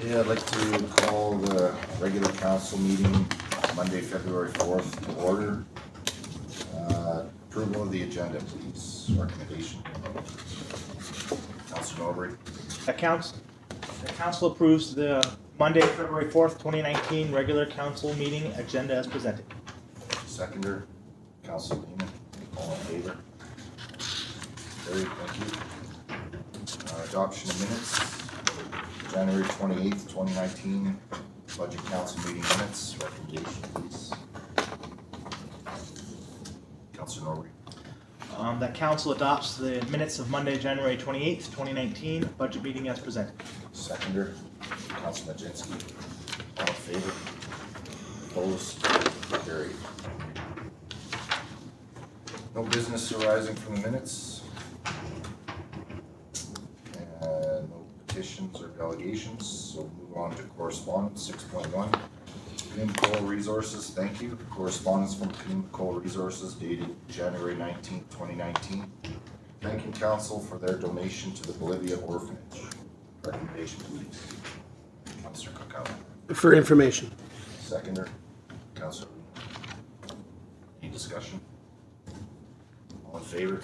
Yeah, I'd like to call the regular council meeting Monday, February 4th to order. Approval of the agenda, please. Recommendation. Councilor Norbury. The council approves the Monday, February 4th, 2019 regular council meeting agenda as presented. Seconder, Councilor Lehman. All in favor? Carried, thank you. Adoption of minutes. January 28th, 2019, budget council meeting minutes. Recommendation, please. Councilor Norbury. That council adopts the minutes of Monday, January 28th, 2019 budget meeting as presented. Seconder, Councilor Majinski. All in favor? Opposed? Carried. No business arising from the minutes. And no petitions or delegations, so we'll move on to correspondence. 6.1. Conuma Coal Resources, thank you. Correspondence from Conuma Coal Resources dated January 19th, 2019. Thanking council for their donation to the Bolivia Orphanage. Recommendation, please. Councilor Kakao. For information. Seconder, Councilor. Any discussion? All in favor?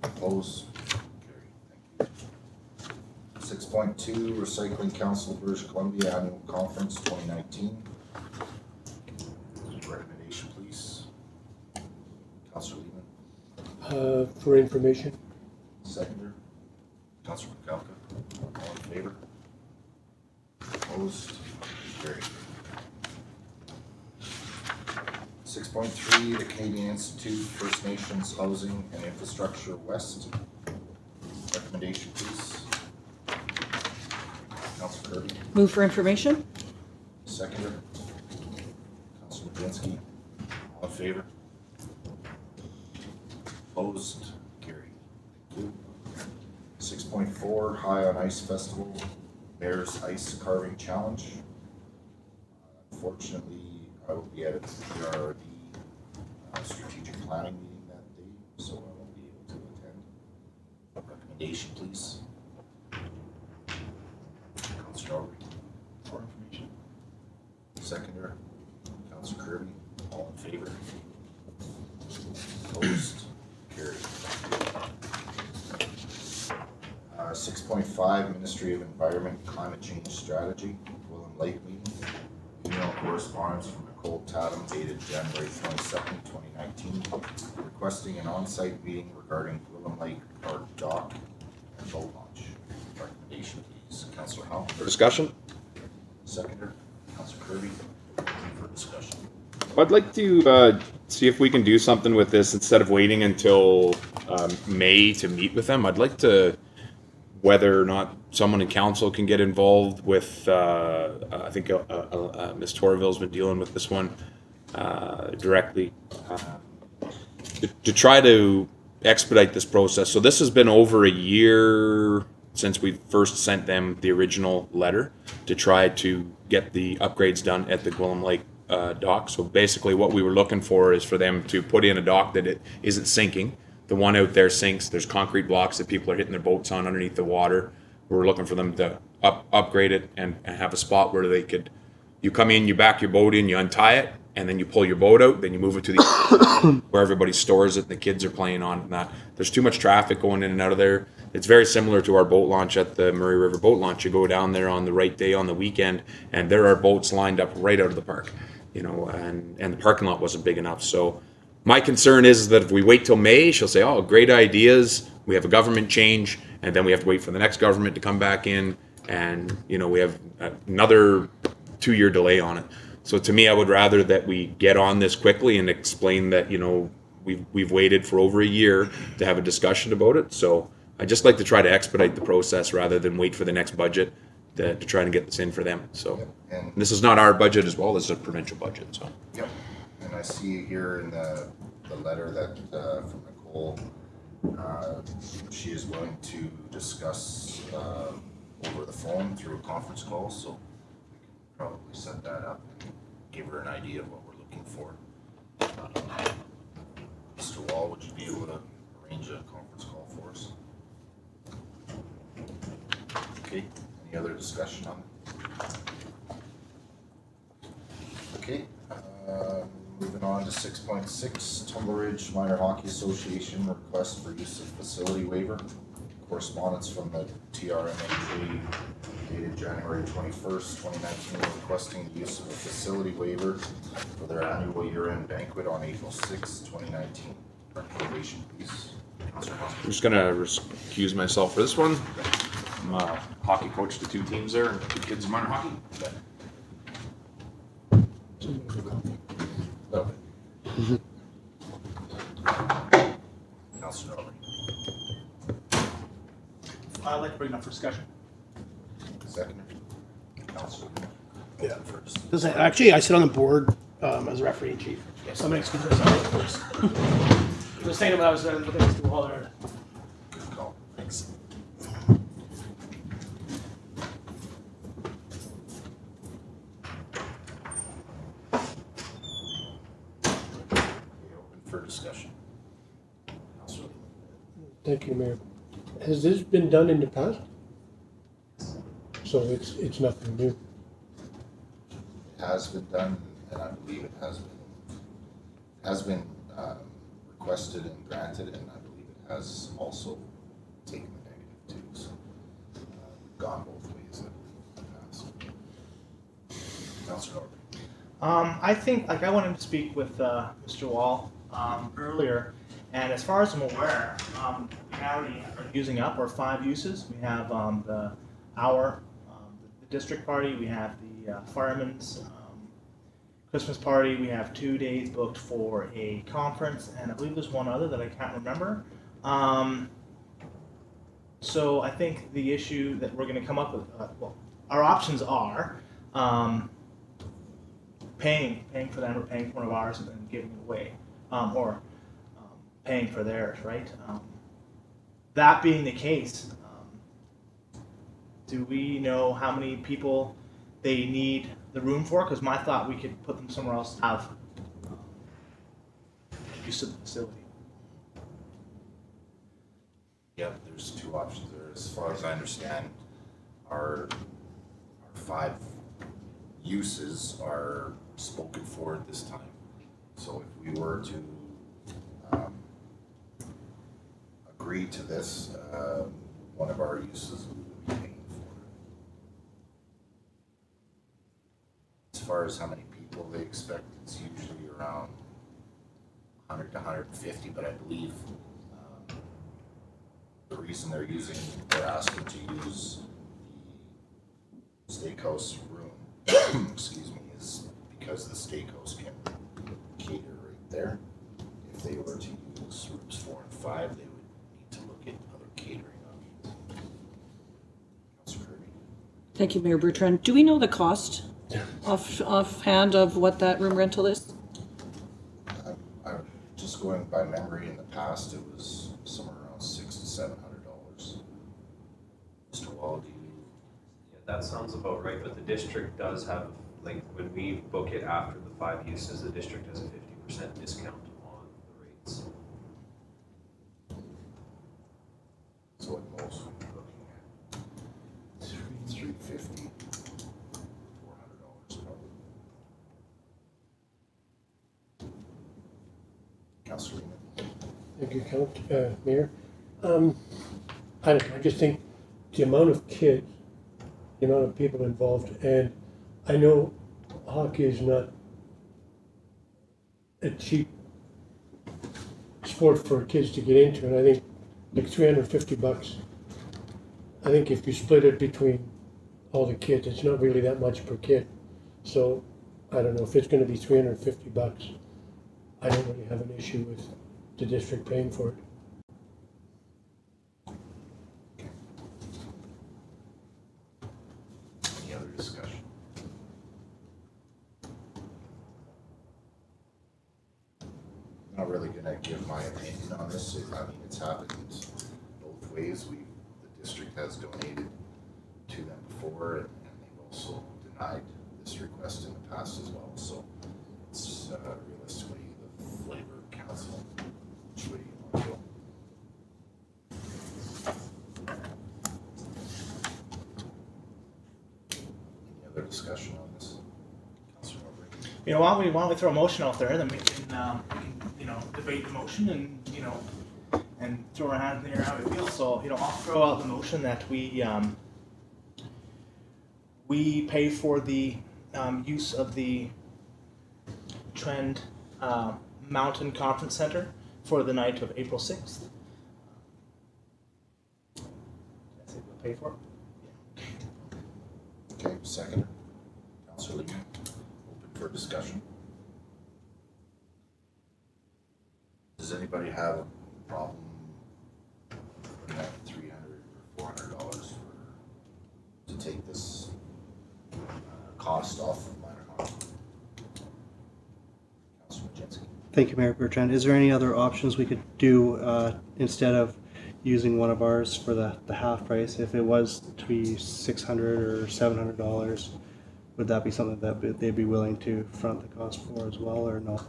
Opposed? Carried. Thank you. 6.2, Recycling Council British Columbia Annual Conference 2019. Recommendation, please. Councilor Lehman. For information. Seconder, Councilor Kalka. All in favor? Opposed? Carried. 6.3, the Canadian Institute First Nations Housing and Infrastructure West. Recommendation, please. Councilor Kirby. Move for information. Seconder. Councilor Majinski. All in favor? Opposed? Carried. Thank you. 6.4, High on Ice Festival, Mayor's ICE Carving Challenge. Unfortunately, I will be at a PRD strategic planning meeting that day, so I won't be able to attend. Recommendation, please. Councilor Norbury. For information. Seconder, Councilor Kirby. All in favor? Opposed? Carried. 6.5, Ministry of Environment Climate Change Strategy, Gwillim Lake meeting. Email correspondence from Nicole Tattam dated January 22nd, 2019, requesting an on-site meeting regarding Gwillim Lake Park dock and boat launch. Recommendation, please. Councilor Howell. For discussion? Seconder, Councilor Kirby. For discussion. I'd like to see if we can do something with this instead of waiting until May to meet with them. I'd like to, whether or not someone in council can get involved with, I think Ms. Torville's been dealing with this one directly, to try to expedite this process. So this has been over a year since we first sent them the original letter to try to get the upgrades done at the Gwillim Lake dock. So basically what we were looking for is for them to put in a dock that it isn't sinking. The one out there sinks. There's concrete blocks that people are hitting their boats on underneath the water. We're looking for them to upgrade it and have a spot where they could, you come in, you back your boat in, you untie it, and then you pull your boat out, then you move it to the where everybody stores it and the kids are playing on it and that. There's too much traffic going in and out of there. It's very similar to our boat launch at the Murray River boat launch. You go down there on the right day on the weekend and there are boats lined up right out of the park, you know, and the parking lot wasn't big enough. So my concern is that if we wait till May, she'll say, oh, great ideas, we have a government change, and then we have to wait for the next government to come back in, and, you know, we have another 2-year delay on it. So to me, I would rather that we get on this quickly and explain that, you know, we've waited for over a year to have a discussion about it. So I just like to try to expedite the process rather than wait for the next budget to try to get this in for them. So And this is not our budget as well, this is a provincial budget, so. Yep, and I see here in the letter that from Nicole, she is willing to discuss over the phone through a conference call, so we can probably set that up and give her an idea of what we're looking for. Mr. Wall, would you be able to arrange a conference call for us? Okay, any Any other discussion on it? Okay, moving on to 6.6, Tumbler Ridge Minor Hockey Association request for use of facility waiver. Correspondence from the TRMHA dated January 21st, 2019, requesting the use of a facility waiver for their annual year-end banquet on April 6th, 2019. Recommendation, please. Councilor Hosmer. I'm just gonna recuse myself for this one. I'm a hockey coach to 2 teams there, and 2 kids in minor hockey. Lovely. Councilor Norman. I'd like to bring it up for discussion. Second. Councilor. Yeah. First. Actually, I sit on the board as a referee in chief. So I'm going to excuse myself first. I was saying when I was looking at the wall there. Good call. Thanks. Okay, open for discussion. Councilor. Thank you, Mayor. Has this been done in the past? So it's nothing new. It has been done, and I believe it has been requested and granted, and I believe it has also taken the negative too. So gone both ways, I believe, in the past. Councilor Norman. I think, like, I wanted to speak with Mr. Wall earlier, and as far as I'm aware, we already are using up our 5 uses. We have the district party, we have the firemen's Christmas party, we have 2 days booked for a conference, and I believe there's one other that I can't remember. So I think the issue that we're going to come up with, well, our options are paying for them, or paying for one of ours and then giving it away, or paying for theirs, right? That being the case, do we know how many people they need the room for? Because my thought, we could put them somewhere else to have use of the facility. Yep, there's 2 options there. As far as I understand, our 5 uses are spoken for at this time. So if we were to agree to this, one of our uses we would be paying for. As far as how many people they expect, it's usually around 100 to 150, but I believe the reason they're asking to use the steakhouse room, excuse me, is because the steakhouse can cater right there. If they were to use rooms 4 and 5, they would need to look at other catering options. Councilor Kirby. Thank you, Mayor Bertrand. Do we know the cost offhand of what that room rental is? I'm just going by memory. In the past, it was somewhere around $600 to $700. Mr. Wall, do you? Yeah, that sounds about right, but the district does have, like, when we book it after the 5 uses, the district has a 50% discount on the rates. So at most, we'd be looking at $350, $400 probably. Councilor Lehman. Thank you, Mayor. I don't know, I just think the amount of kids, the amount of people involved, and I know hockey is not a cheap sport for kids to get into, and I think like $350. I think if you split it between all the kids, it's not really that much per kid. So I don't know if it's going to be $350. I don't really have an issue with the district paying for it. Any other discussion? I'm not really gonna give my opinion on this. I mean, it's happened both ways. The district has donated to them before, and they've also denied this request in the past as well. So it's realistically the flavor of council. Which way you want to go? other discussion on this? Councilor Norbury? You know, why don't we throw a motion out there, then we can, you know, debate the motion and, you know, and throw our hands in the air how we feel. So, you know, I'll throw out the motion that we pay for the use of the Trend Mountain Conference Center for the night of April 6th. Did I say we'll pay for it? Okay, second. Councilor Lee, open for discussion. Does anybody have a problem putting out $300 or $400 to take this cost off of minor hockey? Councilor Majewski. Thank you, Mayor Bertrand. Is there any other options we could do instead of using one of ours for the half price? If it was to be $600 or $700, would that be something that they'd be willing to front the cost for as well, or no?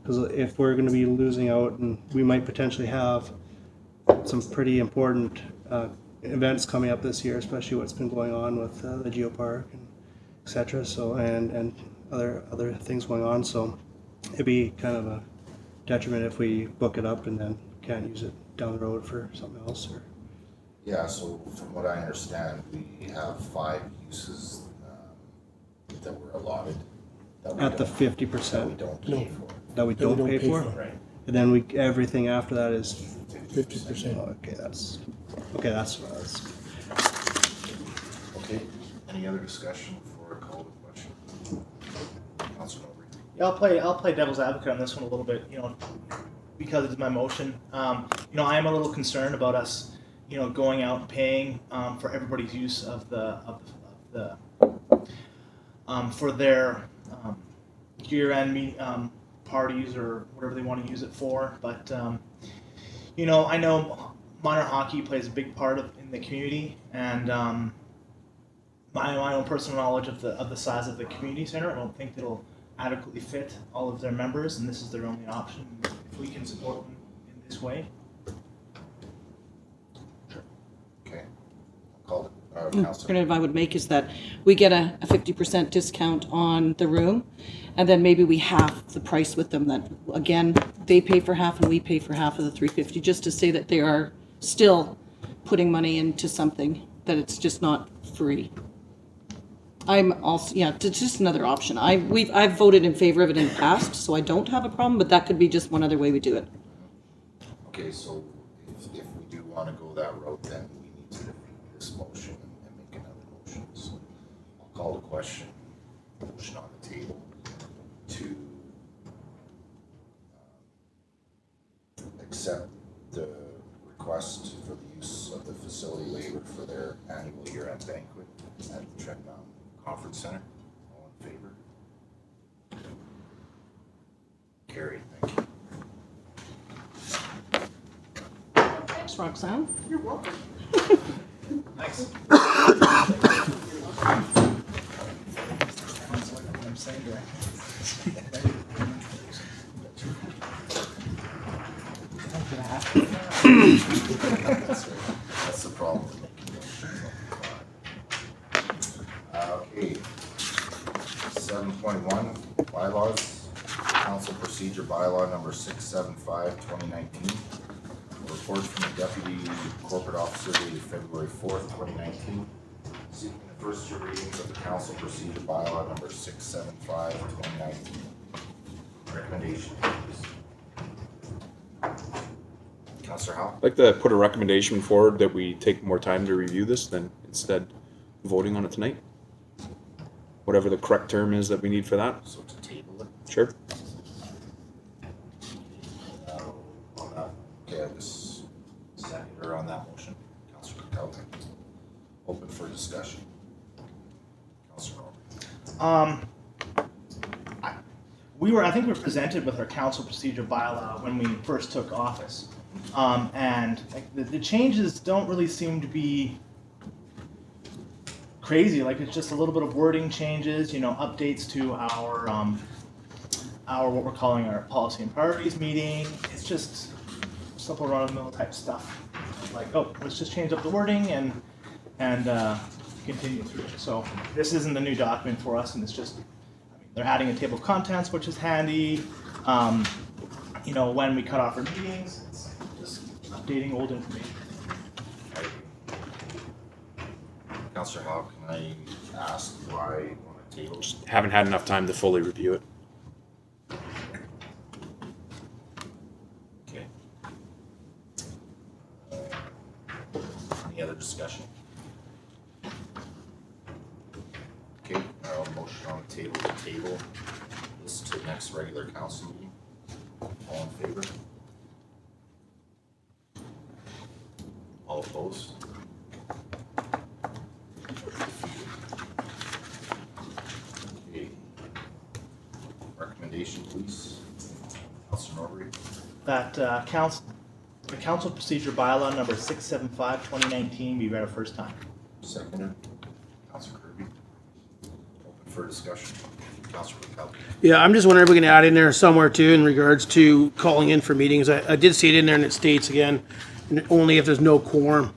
Because if we're going to be losing out, and we might potentially have some pretty important events coming up this year, especially what's been going on with the geopark and etc. So and other things going on. So it'd be kind of a detriment if we book it up and then can't use it down the road for something else. Or Yeah, so from what I understand, we have 5 uses that were allotted. That we at the don't- 50% That we don't pay for. that we That we don't pay for, Right. and then everything after that is 50%. okay. That's Okay, any other discussion before I call the question? Councilor Norbury. Yeah, I'll play devil's advocate on this one a little bit, you know, because it's my motion. You know, I am a little concerned about us, you know, going out and paying for everybody's use of the for their year-end parties or whatever they want to use it for. But you know, I know minor hockey plays a big part in the community, and my own personal knowledge of the size of the community center, I don't think it'll adequately fit all of their members, and this is their only option. If we can support them in this way. Okay, I'll call it. Councilor. Alternative I would make is that we get a 50% discount on the room, and then maybe we half the price with them. That again, they pay for half and we pay for half of the $350, just to say that they are still putting money into something, that it's just not free. I'm also, yeah, it's just another option. I've voted in favor of it in the past, so I don't have a problem, but that could be just one other way we do it. Okay, so if we do want to go that route, then we need to defeat this motion and make another motion. So I'll call the question, motion on the table to accept the request for the use of the facility waiver for their annual year-end banquet at the Trend Mountain Conference Center. All in favor? Carried, thank you. Thanks, Roxanne. You're welcome. Nice. I'm saying That's the problem with making motions on the fly. Okay. 7.1, bylaws, Council Procedure Bylaw number 675, 2019. Report from the Deputy Corporate Officer dated February 4th, 2019. Seeking the first 2 readings of the Council Procedure Bylaw number 675, 2019. Recommendation, please. Councilor Howell? I'd like to put a recommendation forward that we take more time to review this than instead voting on it tonight. Whatever the correct term is that we need for that. So to table it. Sure. On that, okay, I just seconder on that motion. Councilor Tattam. Open for discussion. Councilor Norbury. I think we were presented with our council procedure bylaw when we first took office. And like, the changes don't really seem to be crazy. Like, it's just a little bit of wording changes, you know, updates to our what we're calling our policy and priorities meeting. It's just simple run-of-the-mill type stuff. Like, oh, let's just change up the wording and continue through it. So this isn't a new document for us, and it's just, I mean, they're adding a table of contents, which is handy. You know, when we cut off our meetings, it's just updating old information. Councillor Howe, can I ask why you want to table? Haven't had enough time to fully review it. Okay. Any other discussion? Okay, motion on the table to table this to next regular council meeting. All in favor? All opposed? Okay. Recommendation, please. Councilor Norbury. That the Council Procedure Bylaw number 675/2019 be read a first time. Seconded. Councilor Kirby. Open for discussion. Councilor Kirkpatrick. Yeah, I'm just wondering if we can add in there somewhere too in regards to calling in for meetings. I did see it in there and it states again, only if there's no quorum.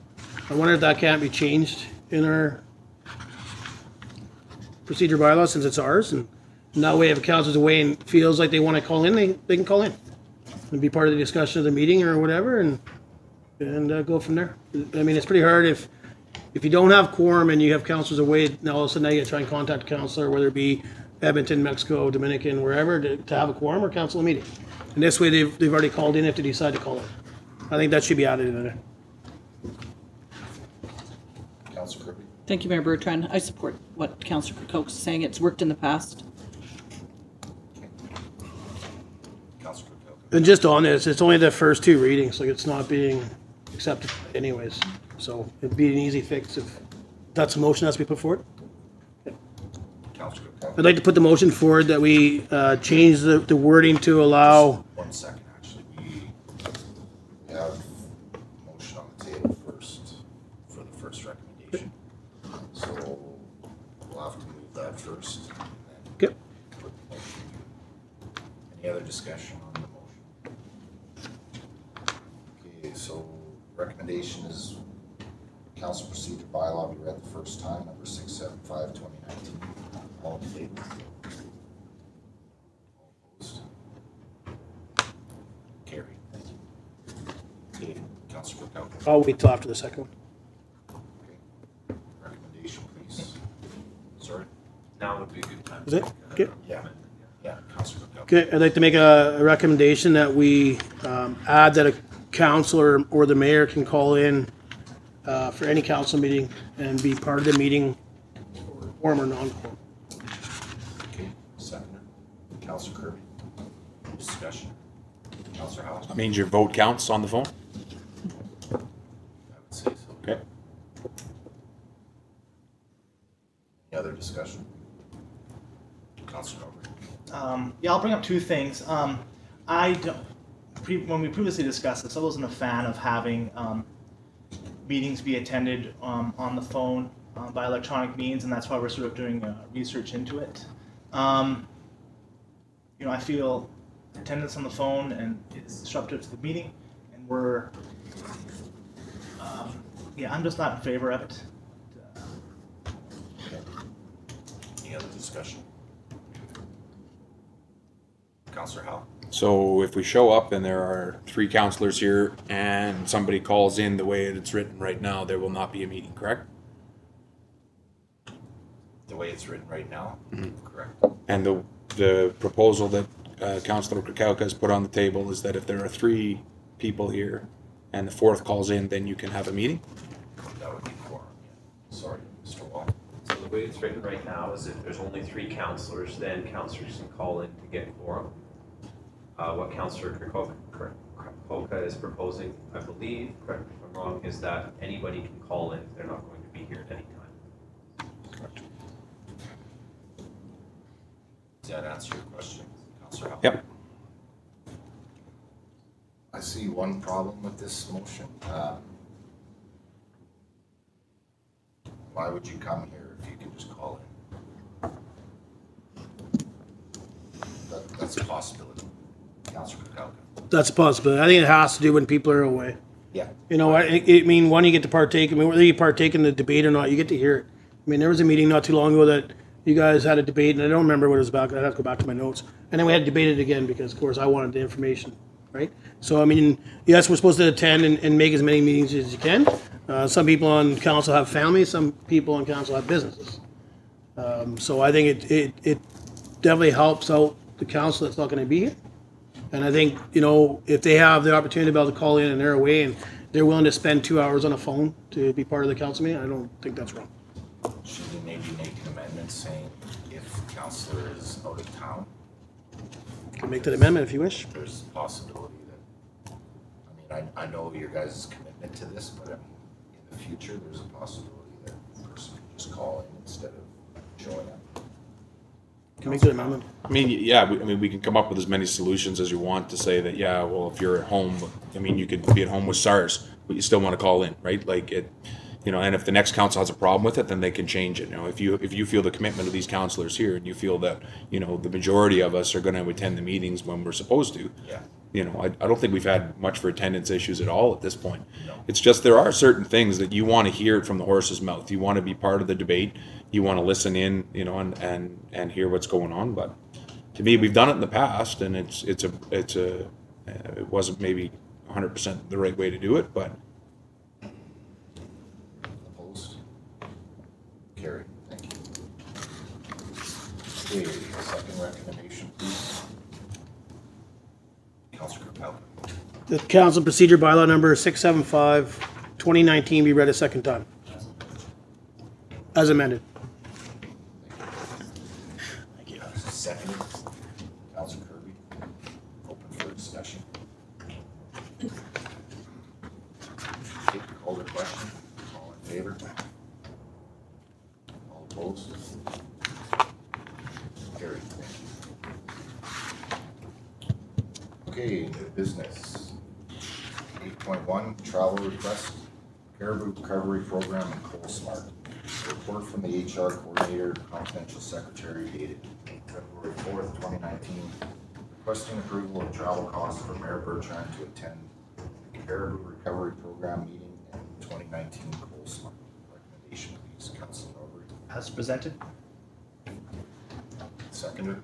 I wonder if that can't be changed in our procedure bylaw since it's ours, and that way if a council's away and feels like they want to call in, they can call in and be part of the discussion of the meeting or whatever, and go from there. I mean, it's pretty hard if you don't have quorum and you have councilors away, now all of a sudden now you gotta try and contact a councilor, whether it be Edmonton, Mexico, Dominican, wherever, to have a quorum or cancel a meeting. And this way they've already called in if they decide to call in. I think that should be added in there. Councilor Kirby. Thank you, Mayor Bertrand. I support what Councillor Kirkhope's saying. It's worked in the past. Councilor Kirkpatrick. And just on this, it's only the first two readings, like it's not being accepted anyways. So it'd be an easy fix if that's a motion that's to be put forward. Councilor Kirkpatrick. I'd like to put the motion forward that we change the wording to allow, 1 second, actually. We have a motion on the table first for the first recommendation. So we'll have to move that first. And then okay, put the motion. Any other discussion on the motion? Okay, so recommendation is Council Procedure Bylaw be read the first time, number 675/2019. All in favor? All opposed? Carried. Okay, Councilor Kirkpatrick. I'll wait till after the second one. Okay. Recommendation, please. Sorry? Now would be a good time. Is it? Okay. Yeah. Yeah, Councilor Kirkpatrick. Okay, I'd like to make a recommendation that we add that a councillor or the mayor can call in for any council meeting and be part of the meeting, quorum or non-quorum. Okay, seconder. Councilor Kirby. Discussion. Councilor Howe. That means your vote counts on the phone? I would say so. Okay. Any other discussion? Councilor Norbury. Yeah, I'll bring up two things. I don't, when we previously discussed this, I wasn't a fan of having meetings be attended on the phone by electronic means, and that's why we're sort of doing research into it. You know, I feel attendance on the phone and it's disruptive to the meeting, and we're, yeah, I'm just not in favor of it. Okay. Any other discussion? Councilor Howe. So if we show up and there are 3 councillors here and somebody calls in the way it's written right now, there will not be a meeting, correct? The way it's written right now? Correct. And the proposal that Councillor Kirkpatrick has put on the table is that if there are 3 people here and the 4th calls in, then you can have a meeting? That would be quorum, yeah. Sorry, Mr. Wall. So the way it's written right now is if there's only 3 councillors, then councillors can call in to get quorum. What Councillor Kirkpatrick is proposing, I believe, correct me if I'm wrong, is that anybody can call in if they're not going to be here at any time. Correct. Does that answer your question, Councilor Howe? Yep. I see one problem with this motion. Why would you come here if you could just call in? That's a possibility. Councilor Kirkpatrick. That's a possibility. I think it has to do when people are away. Yeah. You know, I mean, one, you get to partake. I mean, whether you partake in the debate or not, you get to hear it. I mean, there was a meeting not too long ago that you guys had a debate, and I don't remember what it was about, 'cause I'd have to go back to my notes. And then we had to debate it again, because of course I wanted the information, right? So, I mean, yes, we're supposed to attend and make as many meetings as you can. Some people on council have families, some people on council have businesses. So I think it definitely helps out the council that's not gonna be here. And I think, you know, if they have the opportunity to be able to call in and they're away and they're willing to spend 2 hours on a phone to be part of the council meeting, I don't think that's wrong. Should we maybe make an amendment saying if counselor is out of town? You can make that amendment if you wish. There's a possibility that, I know your guys' commitment to this, but in the future, there's a possibility that the person could just call in instead of showing up. You can make that amendment. I mean, yeah, we can come up with as many solutions as you want to say that, yeah, well, if you're at home, I mean, you could be at home with SARS, but you still want to call in, right? Like it, you know, and if the next council has a problem with it, then they can change it. You know, if you feel the commitment of these councilors here and you feel that, you know, the majority of us are going to attend the meetings when we're supposed to, Yeah. you know, I don't think we've had much for attendance issues at all at this point. No. It's just there are certain things that you want to hear it from the horse's mouth. You want to be part of the debate. You want to listen in, you know, and hear what's going on. But to me, we've done it in the past, and it wasn't maybe 100% the right way to do it, but. Opposed? Carried. Thank you. Okay, second recommendation, please. Councilor Capel. The Council Procedure Bylaw number 675, 2019 be read a second time. As amended. Thank you. Seconded. Councilor Kirby. Open for discussion. Okay, call the question. All in favor? All opposed? Carried. Thank you. Okay, new business. 8.1, travel request, CARIBOU recovery program and COALSMART. Report from the HR coordinator, confidential secretary dated February 4th, 2019, requesting approval of travel costs for Mayor Bertrand to attend the CARIBOU recovery program meeting and 2019 COALSMART. Recommendation, please, Councilor Norbury. As presented. Seconded.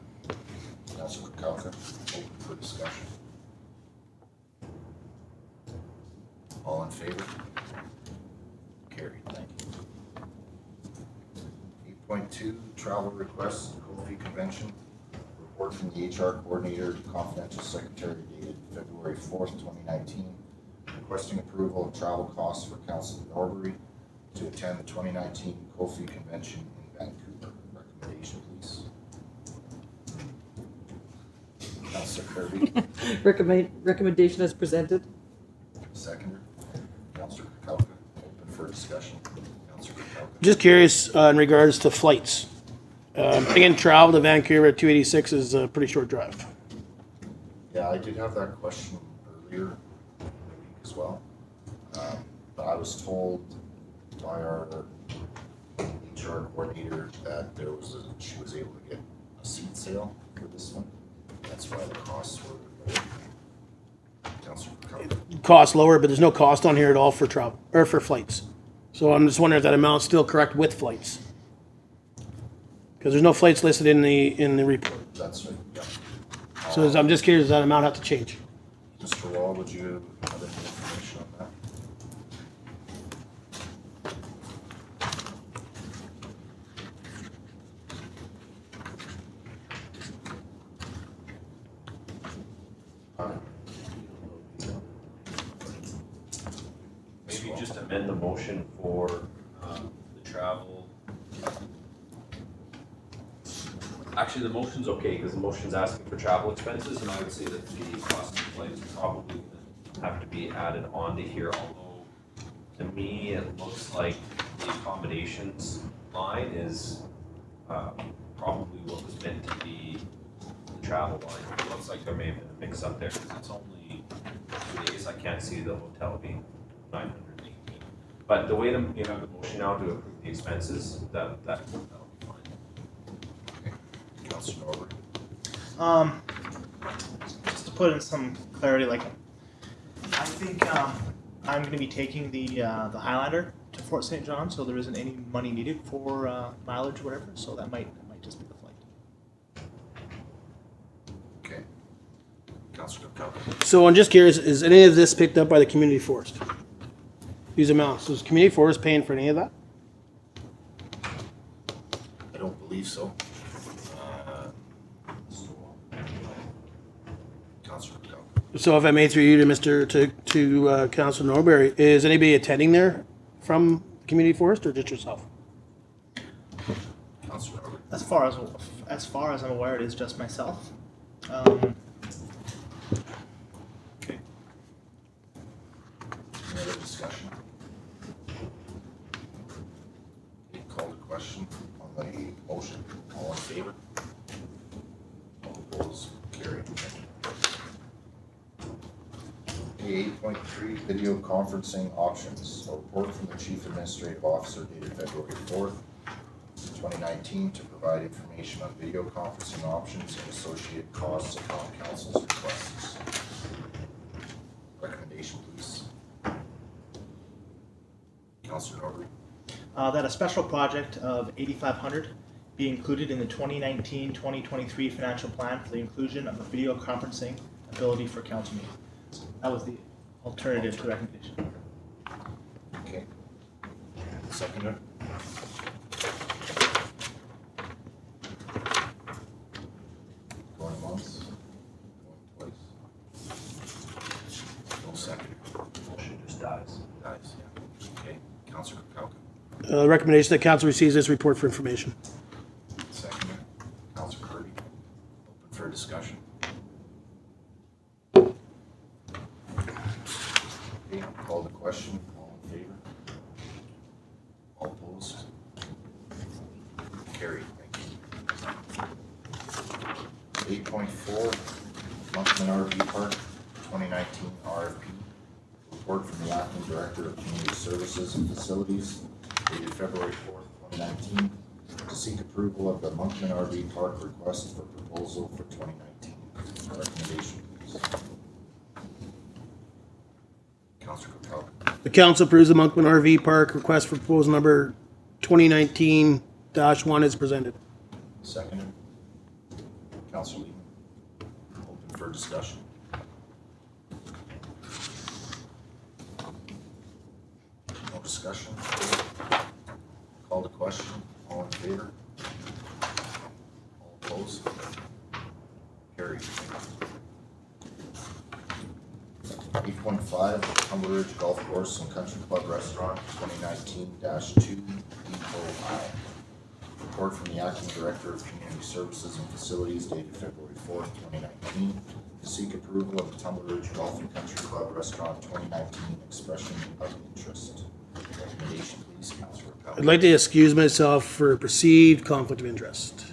Councilor Kukalka, open for discussion. All in favor? Carried, thank you. 8.2, travel requests, COFI convention. Report from the HR coordinator, confidential secretary dated February 4th, 2019, requesting approval of travel costs for Councilor Norbury to attend the 2019 COFI convention in Vancouver. Recommendation, please. Councilor Kirby, Recommendation as presented. seconder. Councilor Kukalka, open for discussion. Councilor Kukalka. Just curious in regards to flights. Again, travel to Vancouver at 286 is a pretty short drive. Yeah, I did have that question earlier in the week as well. But I was told by our HR coordinator that she was able to get a seat sale for this one. That's why the costs were lower. Councilor Kukalka. Cost lower, but there's no cost on here at all for travel or for flights. So I'm just wondering if that amount's still correct with flights. Because there's no flights listed in the report. That's right, yeah. So I'm just curious, does that amount have to change? Mr. Wall, would you have any information on that? Maybe just amend the motion for the travel. Actually, the motion's okay, because the motion's asking for travel expenses, and I would say that the cost of flights probably have to be added onto here, although to me, it looks like the accommodations line is probably what was meant to be the travel line. It looks like there may have been a mix up there, because it's only 2 days. I can't see the hotel being 918. But the way you have the motion now to approve the expenses, that'll be fine. Councilor Norbury. Just to put in some clarity, like I think I'm going to be taking the Highlander to Fort St. John, so there isn't any money needed for mileage or whatever. So that might just be the flight. Okay. Councilor Calvin. So I'm just curious, is any of this picked up by the community forest? These amounts, is community forest paying for any of that? I don't believe so. Councilor Calvin. So if I may through you to Councilor Norbury, is anybody attending there from community forest or just yourself? Councilor Calvin. As far as I'm aware, it is just myself. Okay. Any other discussion? Okay, call the question on the motion. All in favor? All opposed? Carried. Okay, 8.3, video conferencing options. A report from the Chief Administrative Officer dated February 4th, 2019 to provide information on video conferencing options and associated costs upon council's requests. Recommendation, please. Councilor Norbury. That a special project of $8,500 be included in the 2019-2023 financial plan for the inclusion of a video conferencing ability for council meetings. That was the alternative to recommendation. Okay. Seconder. Going once. Going twice. No second. Motion just dies. Dies, yeah. Okay. Councilor Kalka. Recommendation that council receives this report for information. Seconder. Councilor Kirby. Open for discussion. Okay, call the question. All in favor? All opposed? Carried. Thank you. 8.4, Monkman RV Park 2019 RFP. Report from the Acting Director of Community Services and Facilities dated February 4th, 2019 to seek approval of the Monkman RV Park request for proposal for 2019. Recommendation, please. Councilor Capel. The council approves the Monkman RV Park request for proposal number 2019-1 as presented. Seconded. Councilor Lehman. Open for discussion. No discussion. Call the question. All in favor? All opposed? Carried. 8.5, Tumbler Ridge Golf Course and Country Club Restaurant, 2019-2 EOI. Report from the Acting Director of Community Services and Facilities dated February 4th, 2019 to seek approval of the Tumbler Ridge Golf and Country Club Restaurant 2019 expression of interest. Recommendation, please, Councilor I'd Powell. like to excuse myself for perceived conflict of interest.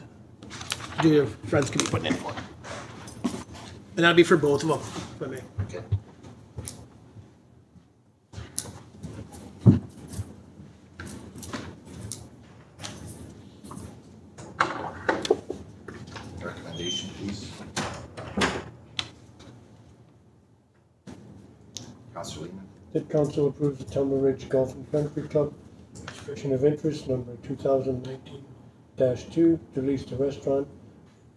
Do your friends could be putting in for. And that'd be for both of them, if I may. Okay. Recommendation, please. Councilor Lehman. That council approves the Tumbler Ridge Golf and Country Club expression of interest number 2019-2 to lease the restaurant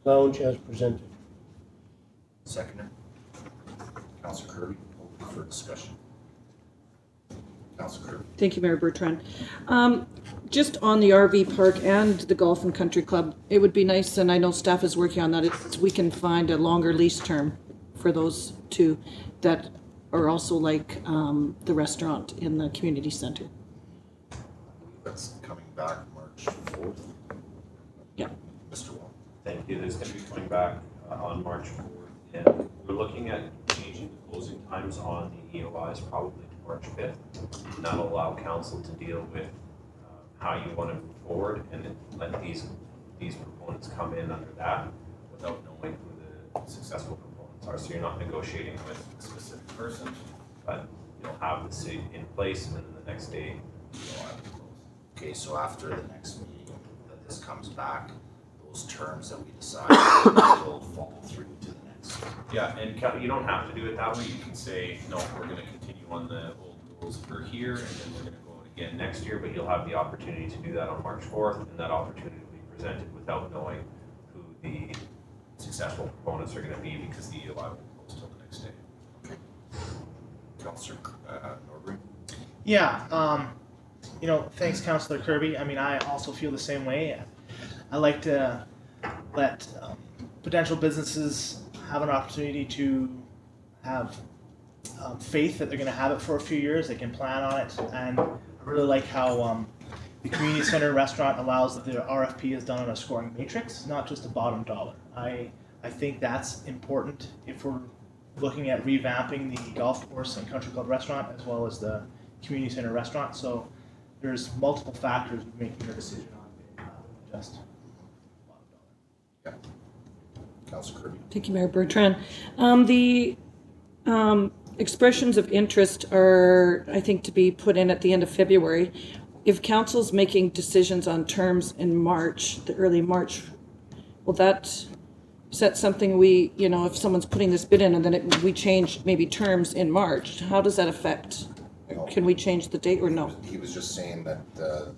lounge as presented. Seconder. Councilor Kirby, open for discussion. Councilor Kirby. Thank you, Mayor Bertrand. Just on the RV park and the Golf and Country Club, it would be nice, and I know staff is working on that, if we can find a longer lease term for those two that are also like the restaurant in the community center. That's coming back March 4th. Yeah. Mr. Wall. Thank you. This is going to be coming back on March 4th. And we're looking at changing the closing times on the EOIs probably to March 5th. And that'll allow council to deal with how you want to move forward and then let these proponents come in under that without knowing who the successful proponents are. So you're not negotiating with a specific person, but you'll have the city in place and then the next day you'll have to close. Okay, so after the next meeting that this comes back, those terms that we decide will follow through to the next. Yeah, and you don't have to do it that way. You can say, no, we're going to continue on the old rules for here, and then we're going to go out again next year, but you'll have the opportunity to do that on March 4th, and that opportunity will be presented without knowing who the successful proponents are going to be, because the EOI won't close till the next day. Councillor Norbury? Yeah, thanks, Councillor Kirby. I mean, I also feel the same way. I like to let potential businesses have an opportunity to have faith that they're going to have it for a few years. They can plan on it, and I really like how the community center restaurant allows that the RFP is done on a scoring matrix, not just a bottom dollar. I think that's important if we're looking at revamping the golf course and country club restaurant as well as the community center restaurant. So there's multiple factors in making your decision on just bottom dollar. Yeah. Councillor Kirby? Thank you, Mayor Bertrand. The expressions of interest are, I think, to be put in at the end of February. If council's making decisions on terms in March, the early March, will that, is that something we, if someone's putting this bid in and then we change maybe terms in March, how does that affect? Can we change the date or no? He was just saying that the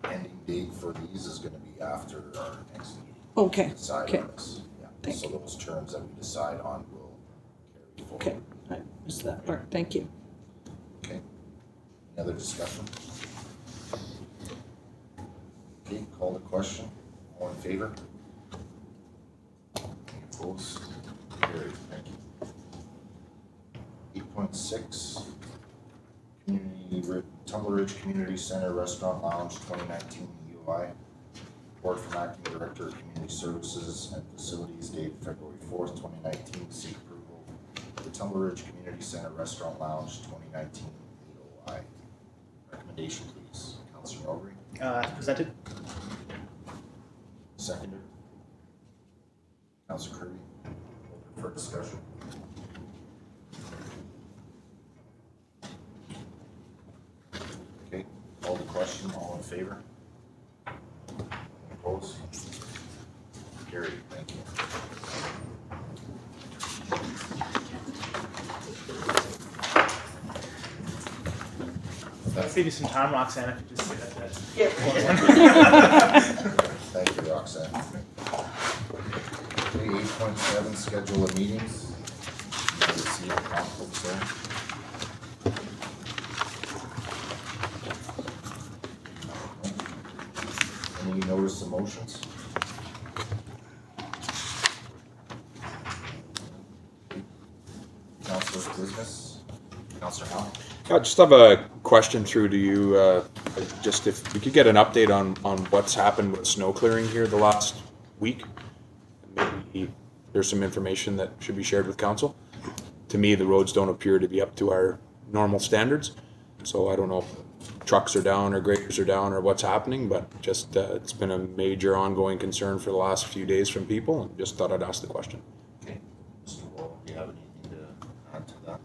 ending date for these is going to be after our next meeting. Okay, Decide okay. on this. Yeah. Thank So those terms that we decide on will carry forward. Okay, I missed that part. Thank you. Okay. Any other discussion? Okay, call the question. All in favor? Any opposed? Carried. Thank you. 8.6, Tumbler Ridge Community Center Restaurant Lounge 2019 EOI. Report from Acting Director of Community Services and Facilities dated February 4th, 2019. Seek approval of the Tumbler Ridge Community Center Restaurant Lounge 2019 EOI. Recommendation, please. Councillor Norbury. Presented. Seconder. Councillor Kirby. Open for discussion. Okay, call the question. All in favor? Opposed? Carried. Thank you. I'll save you some time, Roxanne, if you just say that. Thank you, Roxanne. Okay, 8.7, schedule of meetings. You can see the conflicts there. Any notice of motions? Councilor's business? Councilor Howe? I just have a question through to you. Just if we could get an update on what's happened with snow clearing here the last week. Maybe there's some information that should be shared with council. To me, the roads don't appear to be up to our normal standards. So I don't know if trucks are down or graders are down or what's happening, but just it's been a major ongoing concern for the last few days from people, and just thought I'd ask the question. Okay. Mr. Wall, do you have anything to add to that?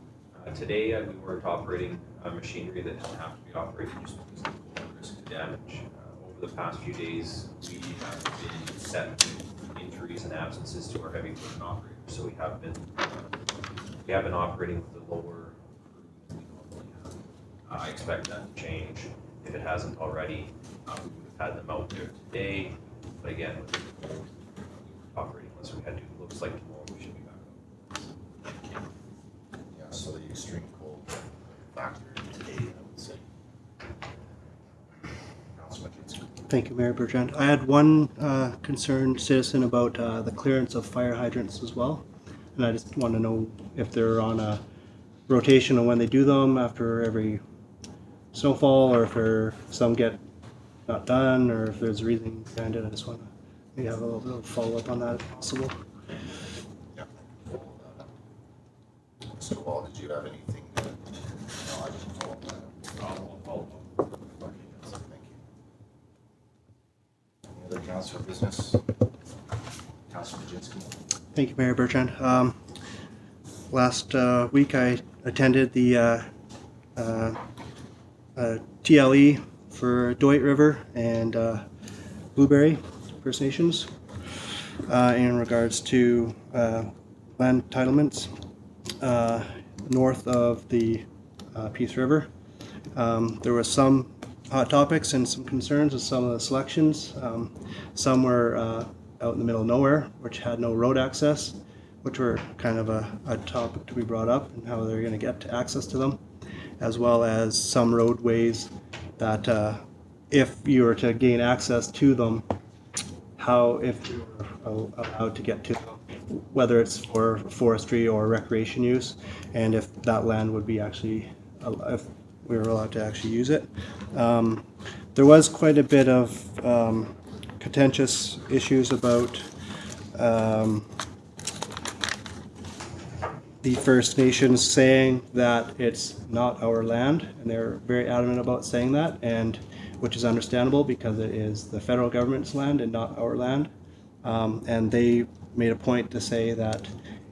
Today, we weren't operating machinery that didn't have to be operated just because of the risk to damage. Over the past few days, we have been set injuries and absences to our heavy equipment operators. So we have been operating with the lower crew than we normally have. I expect that to change. If it hasn't already, we would have had them out there today. But again, with the cold, we weren't operating unless we had to. It looks like tomorrow we should be back up. Yeah, so the extreme cold factor today, I would say. Councilman Jinsky. Thank you, Mayor Bertrand. I had one concerned citizen about the clearance of fire hydrants as well. And I just want to know if they're on a rotation on when they do them after every snowfall, or if some get not done, or if there's a reason behind it. I just want to maybe have a little follow-up on that if possible. Yeah. Mr. Wall, did you have anything to, no, I didn't follow that. Okay, thank you. Any other council business? Councilman Jinsky. Thank you, Mayor Bertrand. Last week I attended the TLE for Doit River and Blueberry First Nations in regards to land entitlements north of the Peace River. There were some hot topics and some concerns with some of the selections. Some were out in the middle of nowhere, which had no road access, which were kind of a topic to be brought up and how they're going to get access to them, as well as some roadways that if you were to gain access to them, how if you were allowed to get to them, whether it's for forestry or recreation use, and if that land would be actually, if we were allowed to actually use it. There was quite a bit of contentious issues about the First Nations saying that it's not our land, and they're very adamant about saying that, and which is understandable because it is the federal government's land and not our land. And they made a point to say that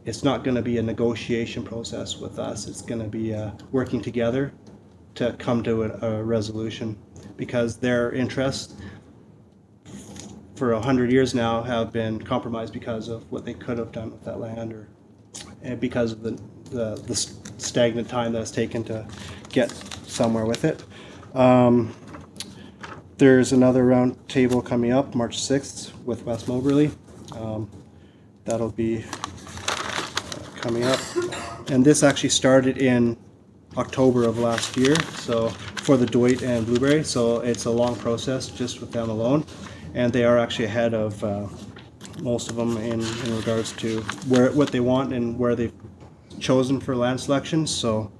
it's not going to be a negotiation process with us. It's going to be working together to come to a resolution, because their interests for 100 years now have been compromised because of what they could have done with that land, or because of the stagnant time that it's taken to get somewhere with it. There's another round table coming up March 6th with West Moberly. That'll be coming up. And this actually started in October of last year, so for the Dwight and Blueberry, so it's a long process just with them alone. And they are actually ahead of most of them in regards to what they want and where they've chosen for land selection. So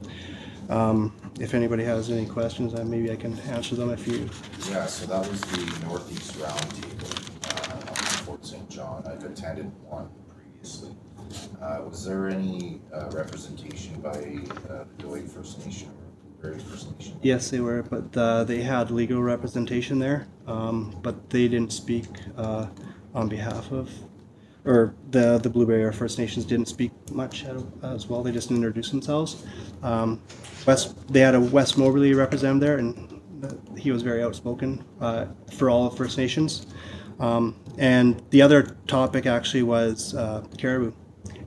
if anybody has any questions, maybe I can answer them if you... Yeah, so that was the Northeast Roundtable on Fort St. John. I've attended one previously. Was there any representation by the Dwight First Nation or Blueberry First Nation? Yes, they were, but they had legal representation there, but they didn't speak on behalf of, or the Blueberry or First Nations didn't speak much as well. They just introduced themselves. They had a West Moberly representative there, and he was very outspoken for all of First Nations. And the other topic actually was caribou,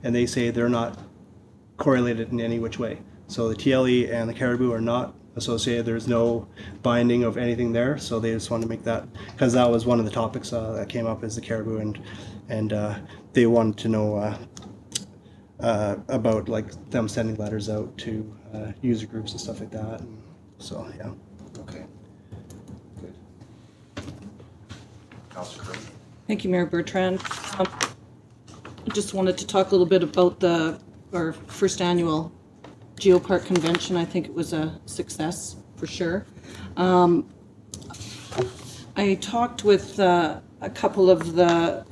and they say they're not correlated in any which way. So the TLE and the caribou are not associated. There's no binding of anything there. So they just want to make that, because that was one of the topics that came up, is the caribou, and they wanted to know about like them sending letters out to user groups and stuff like that. And so yeah. Okay. Good. Councilor Curley. Thank you, Mayor Bertrand. I just wanted to talk a little bit about our first annual Geopark Convention. I think it was a success for sure. I talked with a couple of the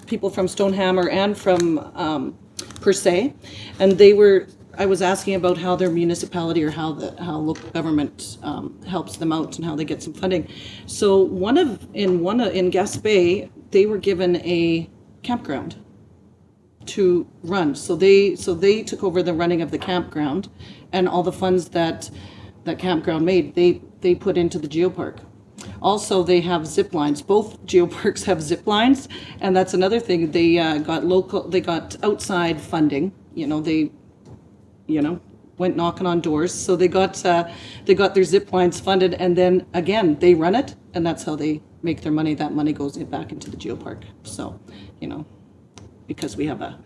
people from Stonehammer and from Per Se, and I was asking about how their municipality or how local government helps them out and how they get some funding. So in Gaspé, they were given a campground to run. So they took over the running of the campground, and all the funds that campground made, they put into the geopark. Also, they have zip lines. Both geoparks have zip lines, and that's another thing. They got outside funding. They went knocking on doors. So they got their zip lines funded, and then again they run it, and that's how they make their money. That money goes back into the geopark. So, because we have a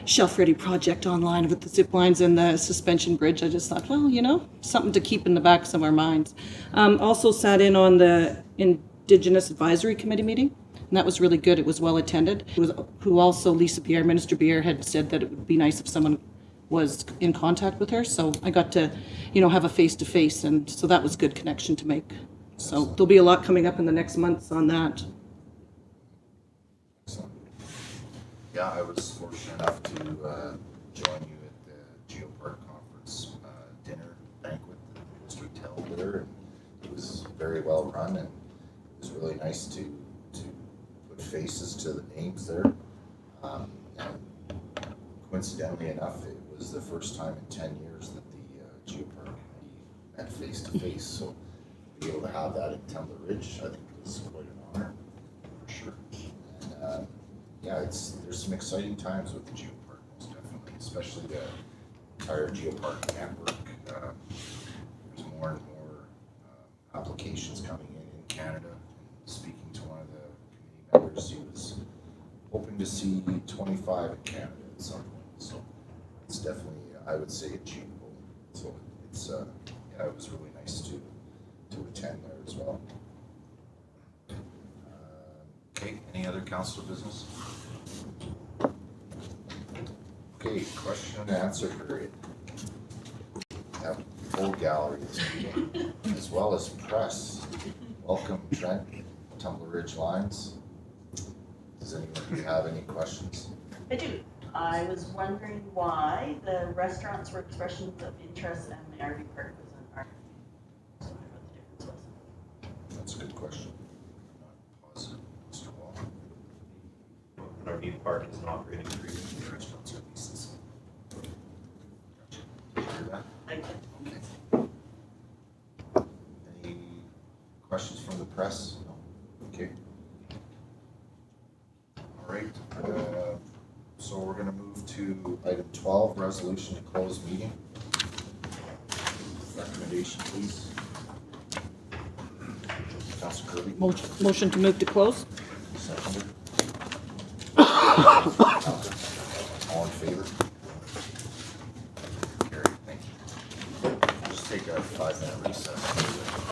shelf-ready project online with the zip lines and the suspension bridge, I just thought, well, something to keep in the backs of our minds. Also sat in on the Indigenous Advisory Committee meeting, and that was really good. It was well attended. Who also, Lisa Bier, Minister Bier, had said that it would be nice if someone was in contact with her. So I got to, have a face-to-face, and so that was good connection to make. So there'll be a lot coming up in the next months on that. Excellent. Yeah, I was fortunate enough to join you at the Geopark Conference dinner banquet that the district held with her. And it was very well run, and it was really nice to put faces to the names there. And coincidentally enough, it was the first time in 10 years that the Geopark committee met face to face. So to be able to have that at Tumbler Ridge, I think was quite an honor, for sure. And yeah, there's some exciting times with the geopark, most definitely, especially the entire geopark network. There's more and more applications coming in Canada. Speaking to one of the committee members, he was hoping to see 25 in Canada at some point. So it's definitely, I would say, achievable. So it's, yeah, it was really nice to attend there as well. Okay, any other council business? Okay, question and answer period. We have a full gallery this evening, as well as press. Welcome, Trent, Tumbler Ridge Lines. Does anyone have any questions? I do. I was wondering why the restaurants were expressions of interest and the RV park was an RFP. So I wonder what the difference was. That's a good question. Not positive, Mr. Wall. An RV park is an operating agreement. The restaurants are leases. Gotcha. Hear that? Like, Okay. Any questions from the press? No? Okay. All right, so we're gonna move to item 12, resolution to close meeting. Recommendation, please. Councilor Kirby, Motion to move to close? seconded. All in favor? Carried, thank you. We'll just take a 5-minute recess.